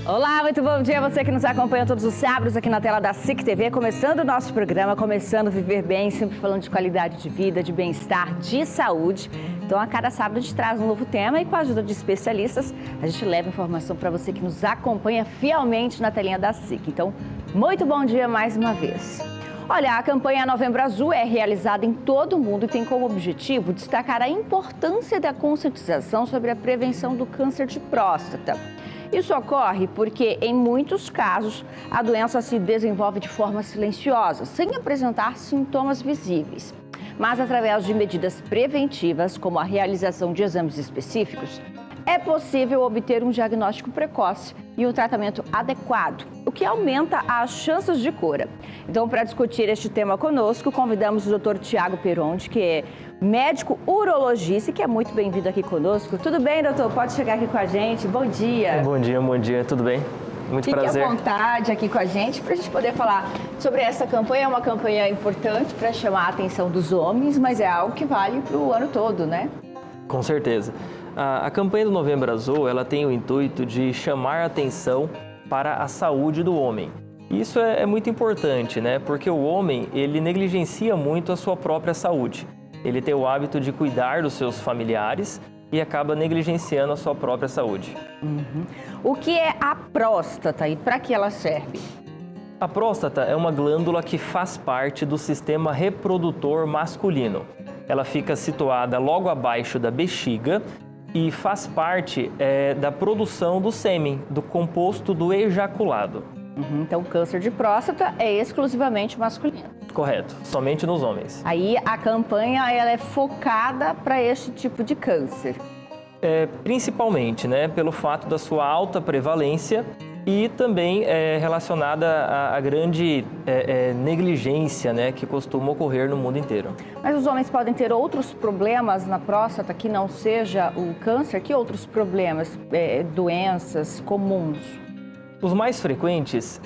Olá, muito bom dia a você que nos acompanha todos os sábados aqui na tela da SIC TV, começando o nosso programa, começando a Viver Bem, sempre falando de qualidade de vida, de bem-estar, de saúde. Então, a cada sábado a gente traz um novo tema e com a ajuda de especialistas, a gente leva informação para você que nos acompanha fielmente na telinha da SIC. Então, muito bom dia mais uma vez. Olha, a campanha Novembro Azul é realizada em todo o mundo e tem como objetivo destacar a importância da conscientização sobre a prevenção do câncer de próstata. Isso ocorre porque, em muitos casos, a doença se desenvolve de forma silenciosa, sem apresentar sintomas visíveis. Mas, através de medidas preventivas, como a realização de exames específicos, é possível obter um diagnóstico precoce e um tratamento adequado, o que aumenta as chances de cura. Então, para discutir este tema conosco, convidamos o Dr. Tiago Peronde, que é médico urologista e que é muito bem-vindo aqui conosco. Tudo bem, doutor? Pode chegar aqui com a gente. Bom dia. Bom dia. Tudo bem? Muito prazer. Fique à vontade aqui com a gente para a gente poder falar sobre essa campanha. É uma campanha importante para chamar a atenção dos homens, mas é algo que vale para o ano todo, né? Com certeza. A campanha do Novembro Azul, ela tem o intuito de chamar a atenção para a saúde do homem. Isso é muito importante, né? Porque o homem, ele negligencia muito a sua própria saúde. Ele tem o hábito de cuidar dos seus familiares e acaba negligenciando a sua própria saúde. O que é a próstata e para que ela serve? A próstata é uma glândula que faz parte do sistema reprodutor masculino. Ela fica situada logo abaixo da bexiga e faz parte da produção do sêmen, do composto do ejaculado. Então, o câncer de próstata é exclusivamente masculino. Correto, somente nos homens. Aí, a campanha ela é focada para este tipo de câncer. Principalmente, né, pelo fato da sua alta prevalência e também relacionada à grande negligência, né, que costuma ocorrer no mundo inteiro. Mas os homens podem ter outros problemas na próstata que não seja o câncer? Que outros problemas, doenças comuns? Os mais frequentes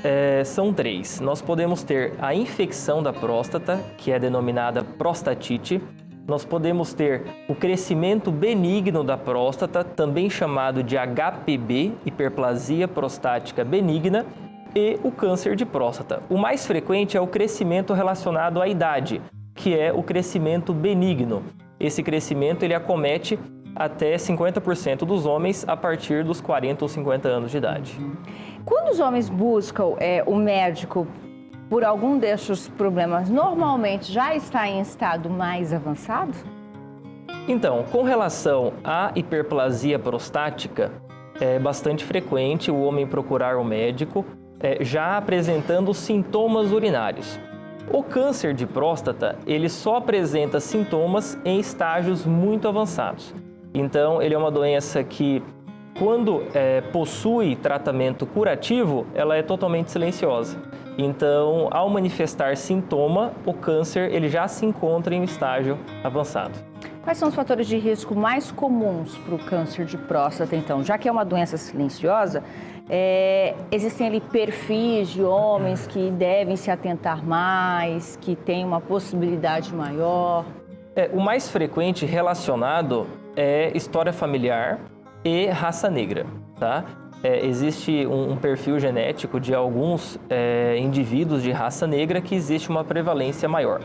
são 3. Nós podemos ter a infecção da próstata, que é denominada prostatite. Nós podemos ter o crescimento benigno da próstata, também chamado de HPB, hiperplasia prostática benigna, e o câncer de próstata. O mais frequente é o crescimento relacionado à idade, que é o crescimento benigno. Esse crescimento ele acomete até 50% dos homens a partir dos 40 ou 50 anos de idade. Quando os homens buscam o médico por algum destes problemas, normalmente já está em estado mais avançado? Então, com relação à hiperplasia prostática, é bastante frequente o homem procurar um médico já apresentando sintomas urinários. O câncer de próstata, ele só apresenta sintomas em estágios muito avançados. Então, ele é uma doença que, quando possui tratamento curativo, ela é totalmente silenciosa. Então, ao manifestar sintoma, o câncer ele já se encontra em um estágio avançado. Quais são os fatores de risco mais comuns para o câncer de próstata, então? Já que é uma doença silenciosa, existem ali perfis de homens que devem se atentar mais, que têm uma possibilidade maior? O mais frequente relacionado é história familiar e raça negra, tá? Existe um perfil genético de alguns indivíduos de raça negra que existe uma prevalência maior.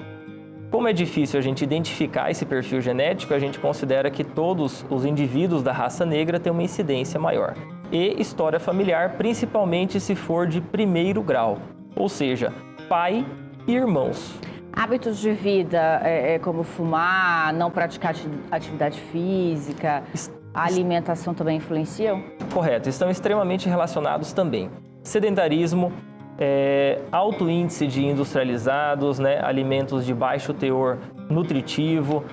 Como é difícil a gente identificar esse perfil genético, a gente considera que todos os indivíduos da raça negra têm uma incidência maior. E história familiar, principalmente se for de primeiro grau, ou seja, pai e irmãos. Hábitos de vida, como fumar, não praticar atividade física, a alimentação também influenciam? Correto, estão extremamente relacionados também. Sedentarismo, alto índice de industrializados, né, alimentos de baixo teor nutritivo,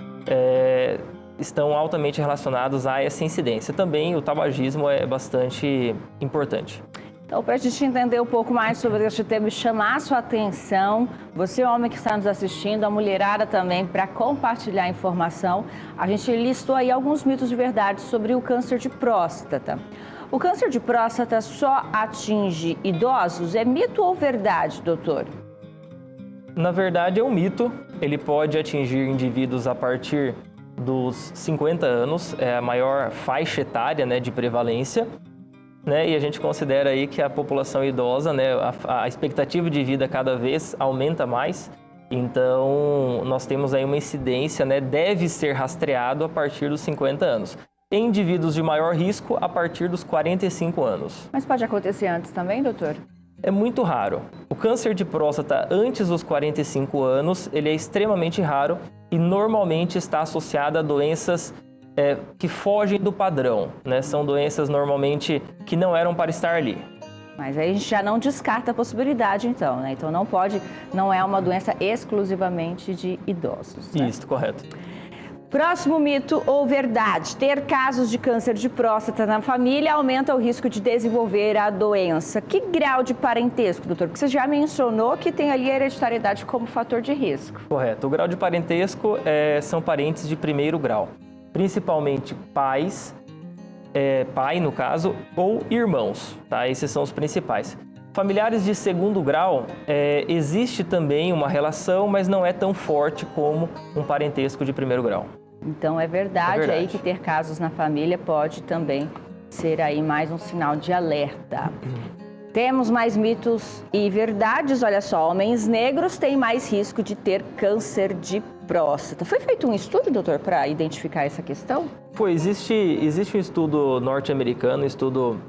estão altamente relacionados a essa incidência. Também o tabagismo é bastante importante. Então, para a gente entender um pouco mais sobre este tema e chamar a sua atenção, você, homem que está nos assistindo, a mulherada também, para compartilhar informação, a gente listou aí alguns mitos de verdade sobre o câncer de próstata. O câncer de próstata só atinge idosos? É mito ou verdade, doutor? Na verdade, é um mito. Ele pode atingir indivíduos a partir dos 50 anos, é a maior faixa etária, né, de prevalência. né? E a gente considera aí que a população idosa, né, a expectativa de vida cada vez aumenta mais. Então, nós temos aí uma incidência, né, deve ser rastreado a partir dos 50 anos. Em indivíduos de maior risco, a partir dos 45 anos. Mas pode acontecer antes também, doutor? É muito raro. O câncer de próstata antes dos 45 anos, ele é extremamente raro e normalmente está associado a doenças que fogem do padrão, né? São doenças normalmente que não eram para estar ali. Mas aí a gente já não descarta a possibilidade, então, né? Então não é uma doença exclusivamente de idosos, né? Isso, correto. Próximo mito ou verdade: ter casos de câncer de próstata na família aumenta o risco de desenvolver a doença. Que grau de parentesco, doutor? Porque você já mencionou que tem ali a hereditariedade como fator de risco. Correto. O grau de parentesco são parentes de primeiro grau, principalmente pais, pai no caso, ou irmãos, tá? Esses são os principais. Familiares de segundo grau, existe também uma relação, mas não é tão forte como um parentesco de primeiro grau. Então é verdade aí que ter casos na família pode também ser aí mais um sinal de alerta. Temos mais mitos e verdades. Olha só, homens negros têm mais risco de ter câncer de próstata. Foi feito um estudo, doutor, para identificar essa questão? Existe um estudo norte-americano, um estudo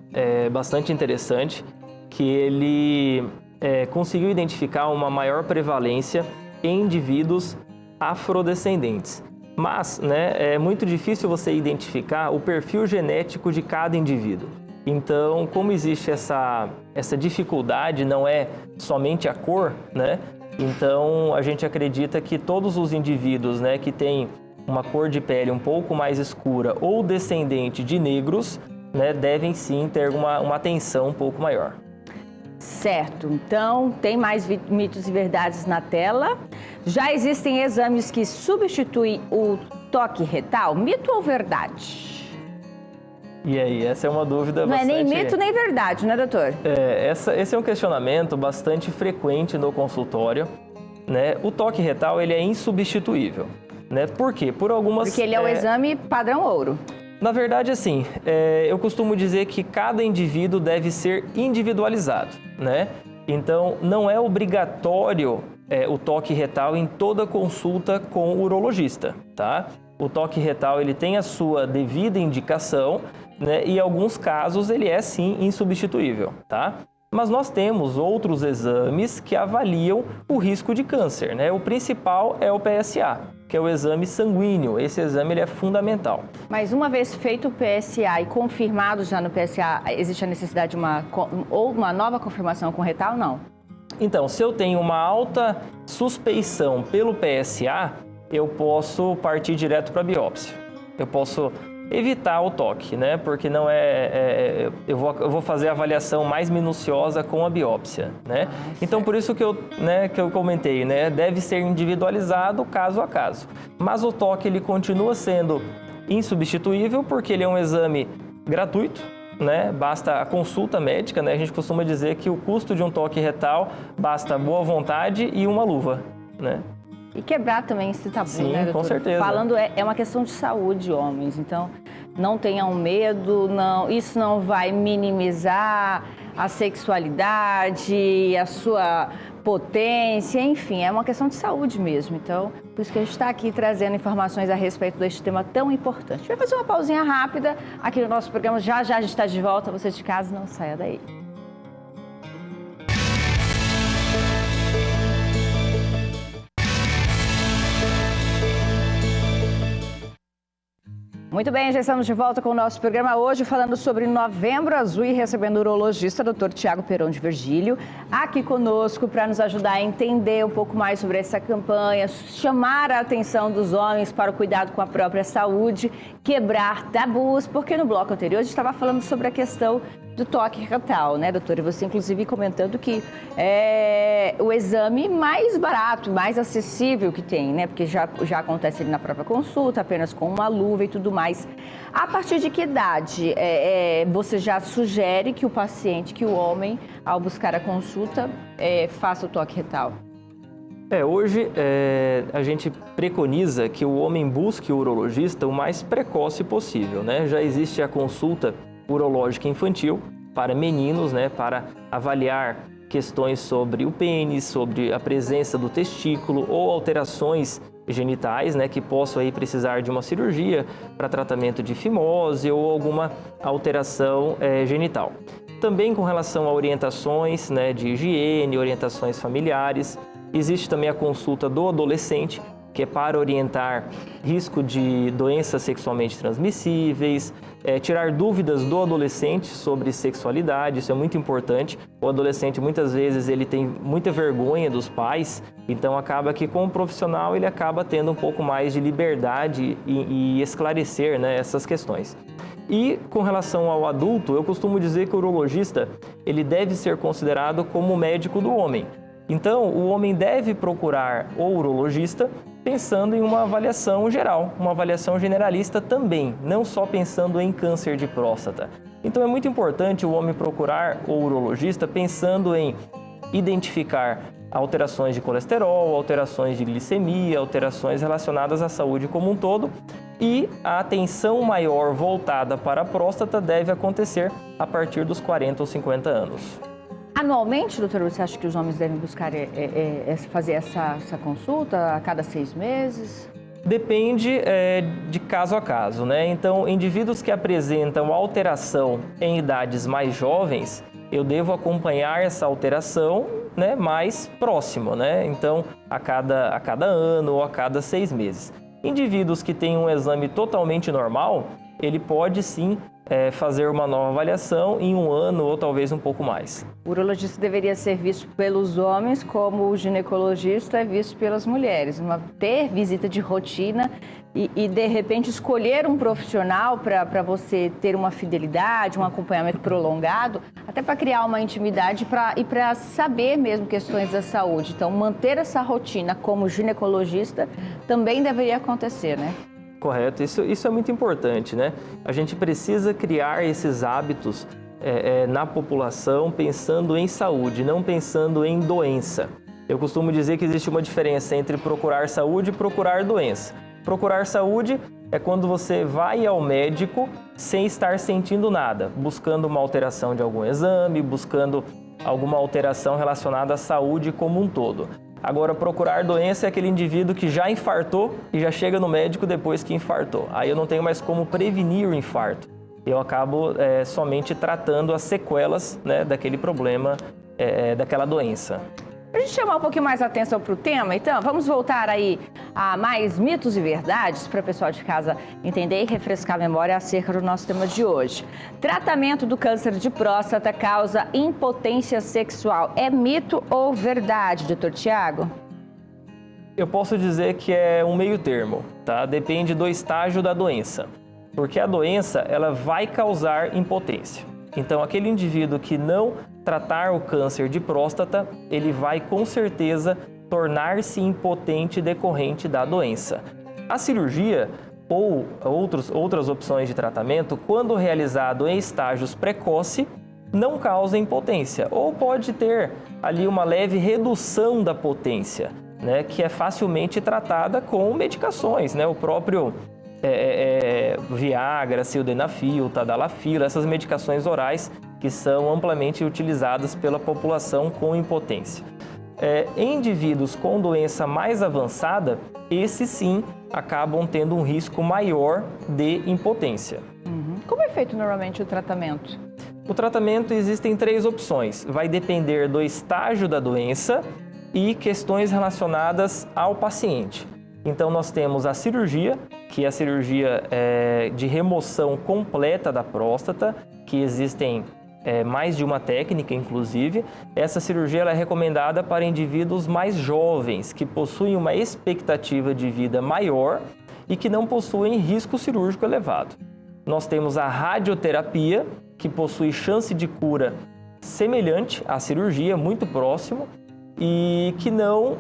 bastante interessante, que ele conseguiu identificar uma maior prevalência em indivíduos afrodescendentes. Mas, né, é muito difícil você identificar o perfil genético de cada indivíduo. Então, como existe essa dificuldade, não é somente a cor, né? Então, a gente acredita que todos os indivíduos, né, que têm uma cor de pele um pouco mais escura ou descendente de negros, né, devem sim ter uma atenção um pouco maior. Certo, então tem mais mitos e verdades na tela. Já existem exames que substituem o toque retal? Mito ou verdade? E aí, essa é uma dúvida bastante... Não é nem mito nem verdade, né, doutor? Esse é um questionamento bastante frequente no consultório, né? O toque retal, ele é insubstituível, né? Por quê? Porque ele é o exame padrão ouro. Na verdade, assim, eu costumo dizer que cada indivíduo deve ser individualizado, né? Então, não é obrigatório o toque retal em toda consulta com o urologista, tá? O toque retal, ele tem a sua devida indicação, né? E em alguns casos, ele é, sim, insubstituível, tá? Mas nós temos outros exames que avaliam o risco de câncer, né? O principal é o PSA, que é o exame sanguíneo. Esse exame ele é fundamental. Mas uma vez feito o PSA e confirmado já no PSA, existe a necessidade de uma nova confirmação com retal? Não. Então, se eu tenho uma alta suspeição pelo PSA, eu posso partir direto para a biópsia. Eu posso evitar o toque, né? Porque não eu vou fazer a avaliação mais minuciosa com a biópsia, né? Então, por isso que eu comentei, né? Deve ser individualizado caso a caso. Mas o toque, ele continua sendo insubstituível porque ele é um exame gratuito, né? Basta a consulta médica, né? A gente costuma dizer que o custo de um toque retal basta boa vontade e uma luva, né? E quebrar também esse tabu, Sim, né, doutor? com certeza. Falando, é uma questão de saúde, homens. Então, não tenham medo, isso não vai minimizar a sexualidade, a sua potência, enfim, é uma questão de saúde mesmo. Então, por isso que a gente está aqui trazendo informações a respeito deste tema tão importante. A gente vai fazer uma pausinha rápida aqui no nosso programa. Já a gente está de volta. Você de casa, não saia daí. Muito bem, já estamos de volta com o nosso programa hoje falando sobre Novembro Azul e recebendo o urologista Dr. Tiago Peron de Virgílio aqui conosco para nos ajudar a entender um pouco mais sobre essa campanha, chamar a atenção dos homens para o cuidado com a própria saúde, quebrar tabus, porque no bloco anterior a gente estava falando sobre a questão do toque retal, né, doutora? E você, inclusive, comentando que é o exame mais barato, mais acessível que tem, né? Porque já acontece ali na própria consulta, apenas com uma luva e tudo mais. A partir de que idade você já sugere que o paciente, que o homem, ao buscar a consulta, faça o toque retal? Hoje a gente preconiza que o homem busque o urologista o mais precoce possível, né? Já existe a consulta urológica infantil, para meninos, né, para avaliar questões sobre o pênis, sobre a presença do testículo ou alterações genitais, né, que possam aí precisar de uma cirurgia para tratamento de fimose ou alguma alteração genital. Também com relação a orientações, né, de higiene, orientações familiares, existe também a consulta do adolescente, que é para orientar risco de doenças sexualmente transmissíveis, tirar dúvidas do adolescente sobre sexualidade, isso é muito importante. O adolescente muitas vezes ele tem muita vergonha dos pais, então acaba que com o profissional ele acaba tendo um pouco mais de liberdade e esclarecer, né, essas questões. E com relação ao adulto, eu costumo dizer que o urologista ele deve ser considerado como o médico do homem. Então, o homem deve procurar o urologista pensando em uma avaliação geral, uma avaliação generalista também, não só pensando em câncer de próstata. Então, é muito importante o homem procurar o urologista pensando em identificar alterações de colesterol, alterações de glicemia, alterações relacionadas à saúde como um todo, e a atenção maior voltada para a próstata deve acontecer a partir dos 40 ou 50 anos. Anualmente, doutora, você acha que os homens devem buscar fazer essa consulta a cada 6 meses? Depende de caso a caso, né? Então, indivíduos que apresentam alteração em idades mais jovens, eu devo acompanhar essa alteração, né, mais próximo, né? Então, a cada ano ou a cada 6 meses. Indivíduos que têm um exame totalmente normal, ele pode sim fazer uma nova avaliação em 1 ano ou talvez um pouco mais. O urologista deveria ser visto pelos homens como o ginecologista é visto pelas mulheres. Ter visita de rotina e de repente escolher um profissional para você ter uma fidelidade, um acompanhamento prolongado, até para criar uma intimidade e para saber mesmo questões da saúde. Então, manter essa rotina como ginecologista também deveria acontecer, né? Correto, isso é muito importante, né? A gente precisa criar esses hábitos na população pensando em saúde, não pensando em doença. Eu costumo dizer que existe uma diferença entre procurar saúde e procurar doença. Procurar saúde é quando você vai ao médico sem estar sentindo nada, buscando uma alteração de algum exame, buscando alguma alteração relacionada à saúde como um todo. Agora, procurar doença é aquele indivíduo que já infartou e já chega no médico depois que infartou. Aí eu não tenho mais como prevenir o infarto. Eu acabo somente tratando as sequelas, né, daquele problema, daquela doença. Para a gente chamar um pouquinho mais a atenção para o tema, então, vamos voltar aí a mais mitos e verdades para o pessoal de casa entender e refrescar a memória acerca do nosso tema de hoje. Tratamento do câncer de próstata causa impotência sexual. É mito ou verdade, doutor Tiago? Eu posso dizer que é um meio termo, tá? Depende do estágio da doença. Porque a doença, ela vai causar impotência. Então, aquele indivíduo que não tratar o câncer de próstata, ele vai com certeza tornar-se impotente decorrente da doença. A cirurgia ou outras opções de tratamento, quando realizado em estágios precoces, não causa impotência ou pode ter ali uma leve redução da potência, né, que é facilmente tratada com medicações, né, o próprio Viagra, Sildenafil, Tadalafil, essas medicações orais que são amplamente utilizadas pela população com impotência. Em indivíduos com doença mais avançada, esses sim acabam tendo um risco maior de impotência. Como é feito normalmente o tratamento? O tratamento existem 3 opções. Vai depender do estágio da doença e questões relacionadas ao paciente. Então, nós temos a cirurgia, que é a cirurgia de remoção completa da próstata, que existem mais de uma técnica, inclusive. Essa cirurgia ela é recomendada para indivíduos mais jovens, que possuem uma expectativa de vida maior e que não possuem risco cirúrgico elevado. Nós temos a radioterapia, que possui chance de cura semelhante à cirurgia, muito próximo, e que não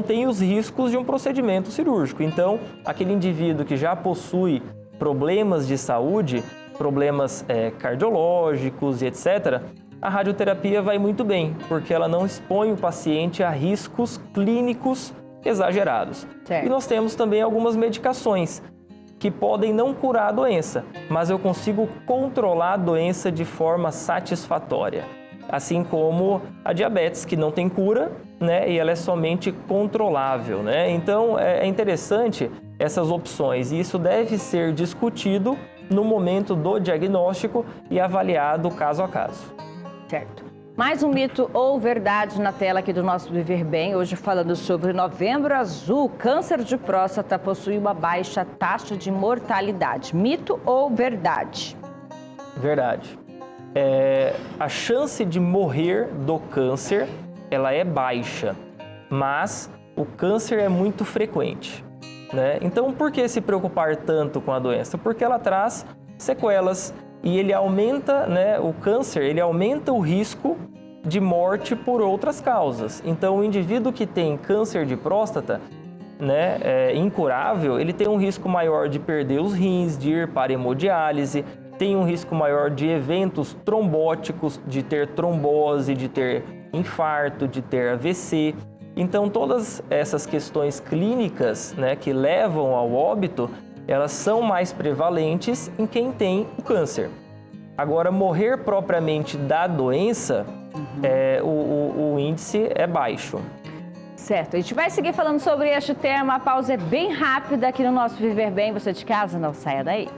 tem os riscos de um procedimento cirúrgico. Então, aquele indivíduo que já possui problemas de saúde, problemas cardiológicos e etc., a radioterapia vai muito bem, porque ela não expõe o paciente a riscos clínicos exagerados. Certo. E nós temos também algumas medicações que podem não curar a doença, mas eu consigo controlar a doença de forma satisfatória. Assim como a diabetes, que não tem cura, né, e ela é somente controlável, né? Então é interessante essas opções e isso deve ser discutido no momento do diagnóstico e avaliado caso a caso. Certo. Mais um mito ou verdade na tela aqui do nosso Viver Bem, hoje falando sobre Novembro Azul. Câncer de próstata possui uma baixa taxa de mortalidade. Mito ou verdade? Verdade. A chance de morrer do câncer, ela é baixa, mas o câncer é muito frequente, né? Então, por que se preocupar tanto com a doença? Porque ela traz sequelas e ele aumenta, né, o câncer, ele aumenta o risco de morte por outras causas. Então, o indivíduo que tem câncer de próstata, né, incurável, ele tem um risco maior de perder os rins, de ir para hemodiálise, tem um risco maior de eventos trombóticos, de ter trombose, de ter infarto, de ter AVC. Então, todas essas questões clínicas, né, que levam ao óbito, elas são mais prevalentes em quem tem o câncer. Agora, morrer propriamente da doença, o índice é baixo. Certo, a gente vai seguir falando sobre este tema. A pausa é bem rápida aqui no nosso Viver Bem. Você de casa, não saia daí.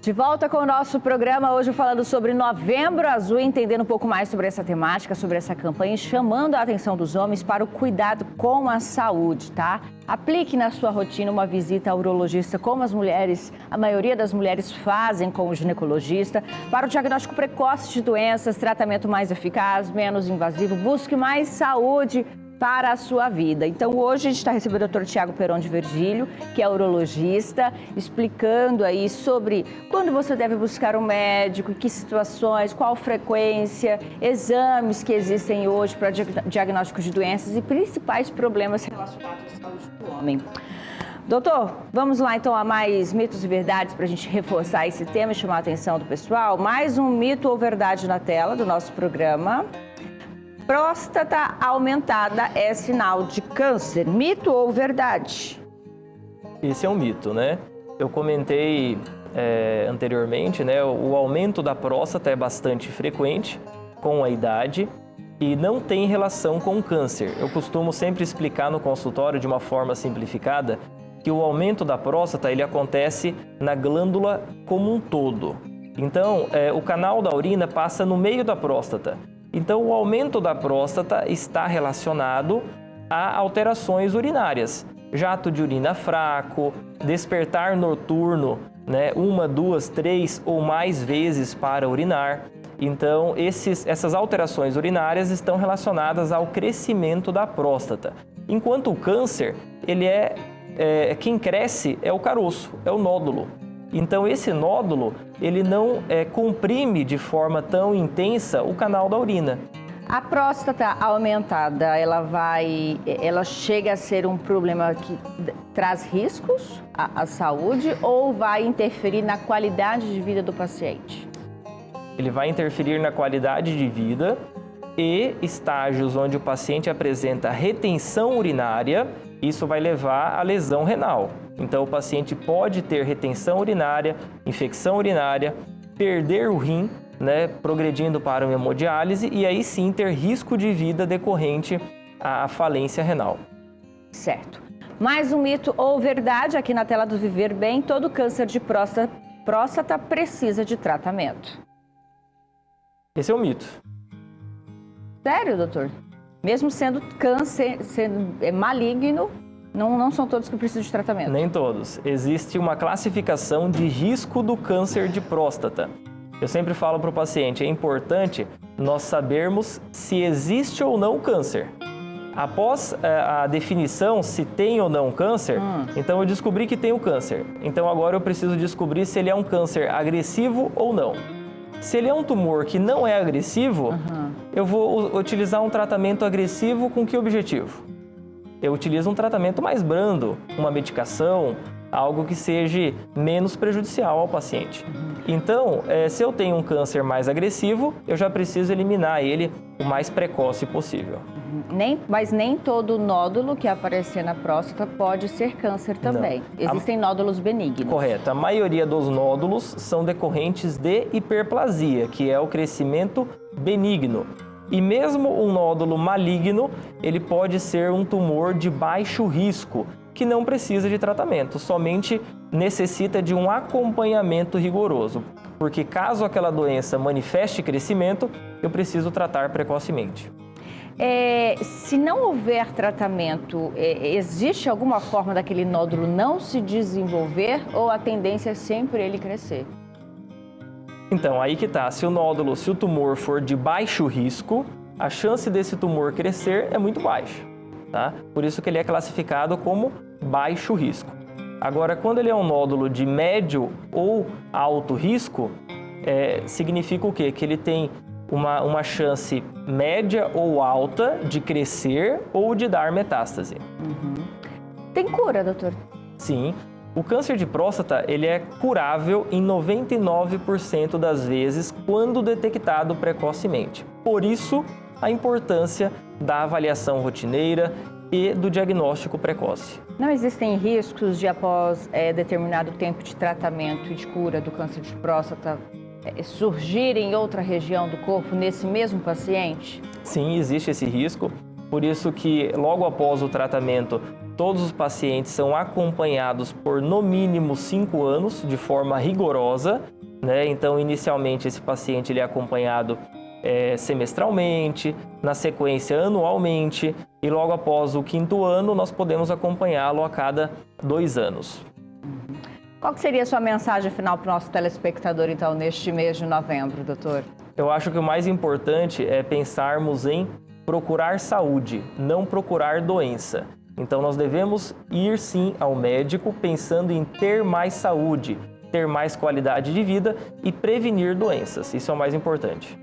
De volta com o nosso programa, hoje falando sobre Novembro Azul, entendendo um pouco mais sobre essa temática, sobre essa campanha e chamando a atenção dos homens para o cuidado com a saúde, tá? Aplique na sua rotina uma visita ao urologista, como a maioria das mulheres fazem com o ginecologista, para o diagnóstico precoce de doenças, tratamento mais eficaz, menos invasivo, busque mais saúde para a sua vida. Então, hoje a gente está recebendo o Dr. Tiago Peron de Virgílio, que é urologista, explicando aí sobre quando você deve buscar um médico, em que situações, qual frequência, exames que existem hoje para diagnóstico de doenças e principais problemas relacionados à saúde do homem. Doutor, vamos lá então a mais mitos e verdades para a gente reforçar esse tema e chamar a atenção do pessoal. Mais um mito ou verdade na tela do nosso programa. Próstata aumentada é sinal de câncer. Mito ou verdade? Esse é um mito, né? Eu comentei anteriormente, né? O aumento da próstata é bastante frequente com a idade e não tem relação com o câncer. Eu costumo sempre explicar no consultório de uma forma simplificada que o aumento da próstata ele acontece na glândula como um todo. Então, o canal da urina passa no meio da próstata. Então, o aumento da próstata está relacionado a alterações urinárias. Jato de urina fraco, despertar noturno, né, 1, 2, 3 ou mais vezes para urinar. Então, essas alterações urinárias estão relacionadas ao crescimento da próstata. Enquanto o câncer, quem cresce é o caroço, é o nódulo. Então, esse nódulo, ele não comprime de forma tão intensa o canal da urina. A próstata aumentada, ela chega a ser um problema que traz riscos à saúde ou vai interferir na qualidade de vida do paciente? Ele vai interferir na qualidade de vida e estágios onde o paciente apresenta retenção urinária, isso vai levar à lesão renal. Então, o paciente pode ter retenção urinária, infecção urinária, perder o rim, né, progredindo para uma hemodiálise e aí sim ter risco de vida decorrente à falência renal. Certo. Mais um mito ou verdade aqui na tela do Viver Bem, todo câncer de próstata precisa de tratamento. Esse é um mito. Sério, doutor? Mesmo sendo câncer, sendo maligno, não são todos que precisam de tratamento? Nem todos. Existe uma classificação de risco do câncer de próstata. Eu sempre falo para o paciente, é importante nós sabermos se existe ou não câncer. Após a definição se tem ou não câncer, então eu descobri que tem o câncer. Então agora eu preciso descobrir se ele é um câncer agressivo ou não. Se ele é um tumor que não é agressivo, eu vou utilizar um tratamento agressivo com que objetivo? Eu utilizo um tratamento mais brando, uma medicação, algo que seja menos prejudicial ao paciente. Então, se eu tenho um câncer mais agressivo, eu já preciso eliminar ele o mais precoce possível. Mas nem todo nódulo que aparecer na próstata pode ser câncer também. Não. Existem nódulos benignos. Correto. A maioria dos nódulos são decorrentes de hiperplasia, que é o crescimento benigno. E mesmo um nódulo maligno, ele pode ser um tumor de baixo risco, que não precisa de tratamento, somente necessita de um acompanhamento rigoroso. Porque caso aquela doença manifeste crescimento, eu preciso tratar precocemente. Se não houver tratamento, existe alguma forma daquele nódulo não se desenvolver ou a tendência é sempre ele crescer? Então, aí que tá. Se o tumor for de baixo risco, a chance desse tumor crescer é muito baixa, tá? Por isso que ele é classificado como baixo risco. Agora, quando ele é um nódulo de médio ou alto risco, significa o quê? Que ele tem uma chance média ou alta de crescer ou de dar metástase. Tem cura, doutor? Sim. O câncer de próstata, ele é curável em 99% das vezes quando detectado precocemente. Por isso, a importância da avaliação rotineira e do diagnóstico precoce. Não existem riscos de, após determinado tempo de tratamento e de cura do câncer de próstata, surgir em outra região do corpo nesse mesmo paciente? Sim, existe esse risco. Por isso que logo após o tratamento, todos os pacientes são acompanhados por no mínimo 5 anos de forma rigorosa, né? Então, inicialmente, esse paciente ele é acompanhado semestralmente, na sequência anualmente, e logo após o 5º ano, nós podemos acompanhá-lo a cada 2 anos. Qual que seria a sua mensagem final para o nosso telespectador, então, neste mês de novembro, doutor? Eu acho que o mais importante é pensarmos em procurar saúde, não procurar doença. Então, nós devemos ir sim ao médico pensando em ter mais saúde, ter mais qualidade de vida e prevenir doenças. Isso é o mais importante.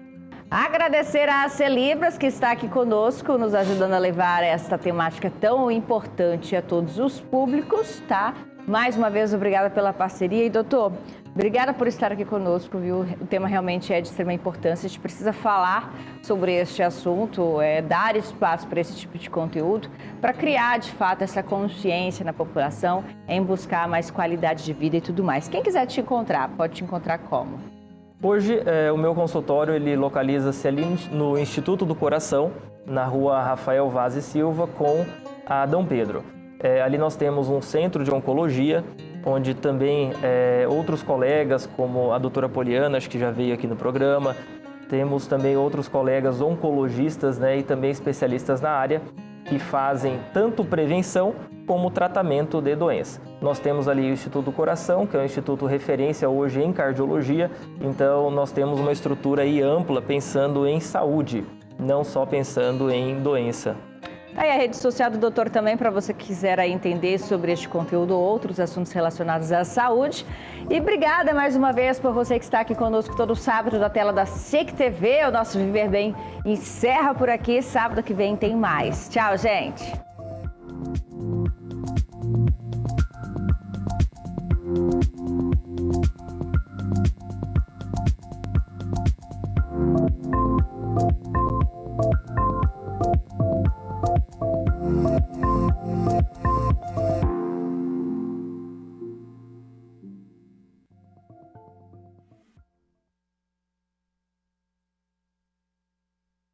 Agradecer a Celibras, que está aqui conosco, nos ajudando a levar esta temática tão importante a todos os públicos, tá? Mais uma vez, obrigada pela parceria. E, doutor, obrigada por estar aqui conosco, viu? O tema realmente é de extrema importância. A gente precisa falar sobre este assunto, dar espaço para esse tipo de conteúdo, para criar, de fato, essa consciência na população em buscar mais qualidade de vida e tudo mais. Quem quiser te encontrar, pode te encontrar como? Hoje, o meu consultório, ele localiza-se ali no Instituto do Coração, na rua Rafael Vaz e Silva, com a Dom Pedro. Ali nós temos um centro de oncologia, onde também outros colegas, como a doutora Poliana, acho que já veio aqui no programa, temos também outros colegas oncologistas, né, e também especialistas na área, que fazem tanto prevenção como tratamento de doença. Nós temos ali o Instituto do Coração, que é um instituto referência hoje em cardiologia, então nós temos uma estrutura aí ampla pensando em saúde, não só pensando em doença. Aí a rede social do doutor também, para você que quiser aí entender sobre este conteúdo ou outros assuntos relacionados à saúde. E obrigada mais uma vez por você que está aqui conosco todo sábado na tela da SIC TV. O nosso Viver Bem encerra por aqui. Sábado que vem tem mais. Tchau, gente!